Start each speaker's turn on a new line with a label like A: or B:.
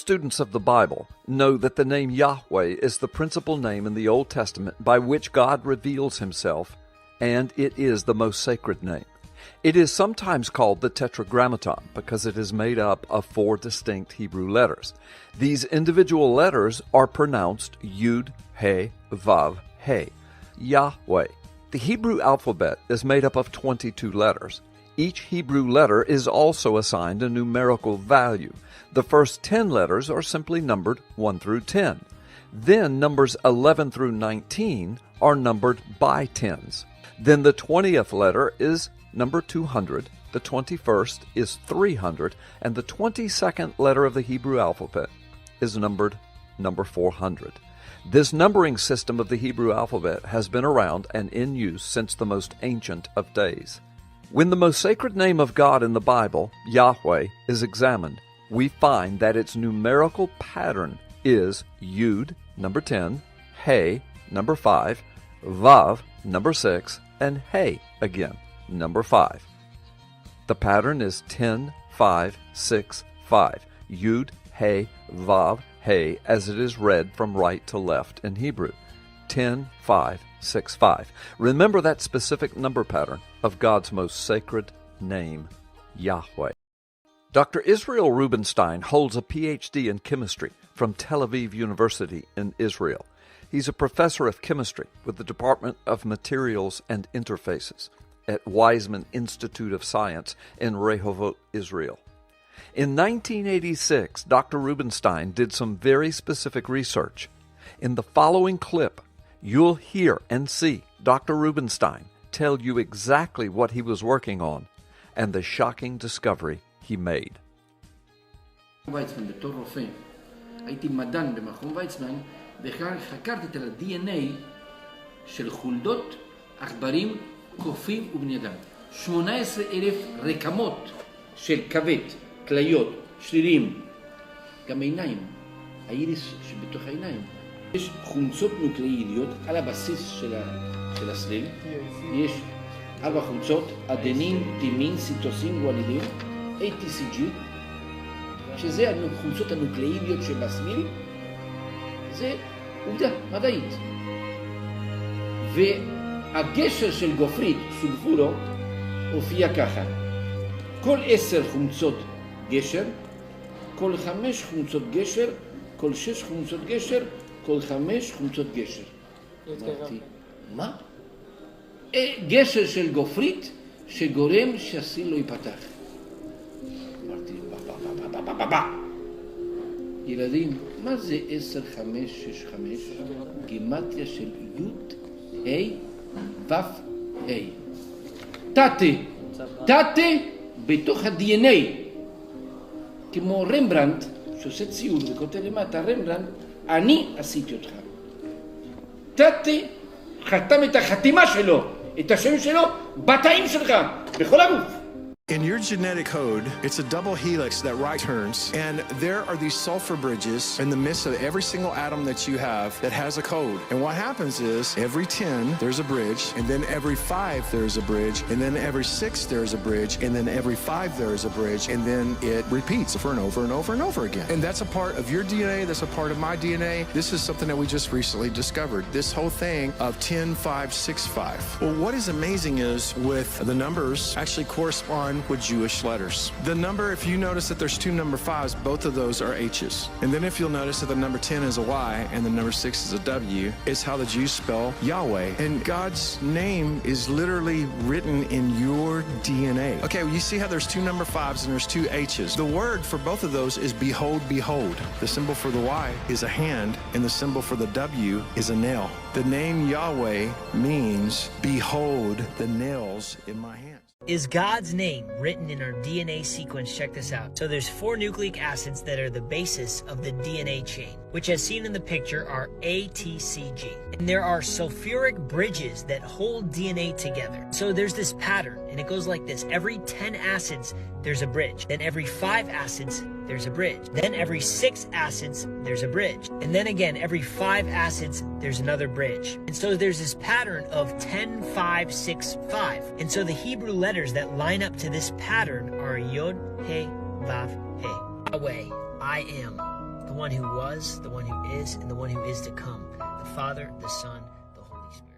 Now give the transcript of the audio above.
A: students of the Bible know that the name Yahweh is the principal name in the Old Testament by which God reveals himself, and it is the most sacred name. It is sometimes called the Tetragrammaton because it is made up of 4 distinct Hebrew letters. These individual letters are pronounced Yud, He, Vav, He. Yahweh. The Hebrew alphabet is made up of 22 letters. Each Hebrew letter is also assigned a numerical value. The first 10 letters are simply numbered 1 through 10. Then numbers 11 through 19 are numbered by tens. Then the 20th letter is number 200, the 21st is 300, and the 22nd letter of the Hebrew alphabet is numbered number 400. This numbering system of the Hebrew alphabet has been around and in use since the most ancient of days. When the most sacred name of God in the Bible, Yahweh, is examined, we find that its numerical pattern is Yud, number 10, He, number 5, Vav, number 6, and He again, number 5. The pattern is 10, 5, 6, 5. Yud, He, Vav, He, as it is read from right to left in Hebrew. 10, 5, 6, 5. Remember that specific number pattern of God's most sacred name, Yahweh. Dr. Israel Rubinstein holds a Ph.D. in chemistry from Tel Aviv University in Israel. He's a professor of chemistry with the Department of Materials and Interfaces at Weizmann Institute of Science in Rehovot, Israel. In 1986, Dr. Rubinstein did some very specific research. In the following clip, you'll hear and see Dr. Rubinstein tell you exactly what he was working on and the shocking discovery he made.
B: ויצמן, בתור רופא, הייתי מדען במכון ויצמן, וחקרתי את ה-DNA של חולדות, עכברים, קופים ובני אדם. 18,000 רקמות של כבד, כליות, שרירים, גם עיניים, האיריס שבתוך העיניים. יש חומצות נוקלאידיות על הבסיס של הסליל. יש 4 חומצות, אדנין, טימין, סיטוסין, גואנידין, ATCG, שזה החומצות הנוקלאידיות שבסליל. זה עובדה מדעית. והגשר של גופרית, סולפורו, הופיע ככה. כל 10 חומצות גשר, כל 5 חומצות גשר, כל 6 חומצות גשר, כל 5 חומצות גשר. אמרתי, מה? גשר של גופרית שגורם שהסליל לא ייפתח. אמרתי, ילדים, מה זה 10, 5, 6, 5? גימטריה של י' ה' ו' ה'. תתה בתוך ה-DNA. כמו רמברנט, שעושה ציור וכותב למטה, רמברנט, אני עשיתי אותך. תתה חתם את החתימה שלו, את השם שלו, בתאים שלך, בכל הגוף.
C: In your genetic code, it's a double helix that right turns, and there are these sulfur bridges in the midst of every single atom that you have that has a code. And what happens is, every 10, there's a bridge, and then every 5, there's a bridge, and then every 6, there's a bridge, and then every 5, there's a bridge, and then it repeats over and over and over and over again. And that's a part of your DNA, that's a part of my DNA. This is something that we just recently discovered, this whole thing of 10, 5, 6, 5. Well, what is amazing is, with the numbers actually correspond with Jewish letters. The number, if you notice that there's 2 number 5s, both of those are H's. And then if you'll notice that the number 10 is a Y and the number 6 is a W, it's how the Jews spell Yahweh. And God's name is literally written in your DNA. Okay, well, you see how there's 2 number 5s and there's 2 H's. The word for both of those is behold, behold. The symbol for the Y is a hand, and the symbol for the W is a nail. The name Yahweh means behold the nails in my hand.
D: Is God's name written in our DNA sequence? Check this out. So there's 4 nucleic acids that are the basis of the DNA chain, which as seen in the picture are ATCG. And there are sulfuric bridges that hold DNA together. So there's this pattern, and it goes like this. Every 10 acids, there's a bridge. Then every 5 acids, there's a bridge. Then every 6 acids, there's a bridge. And then again, every 5 acids, there's another bridge. And so there's this pattern of 10, 5, 6, 5. And so the Hebrew letters that line up to this pattern are Yod, He, Vav, He. Yahweh, I am. the one who was, the one who is, and the one who is to come, the Father, the Son, the Holy Spirit.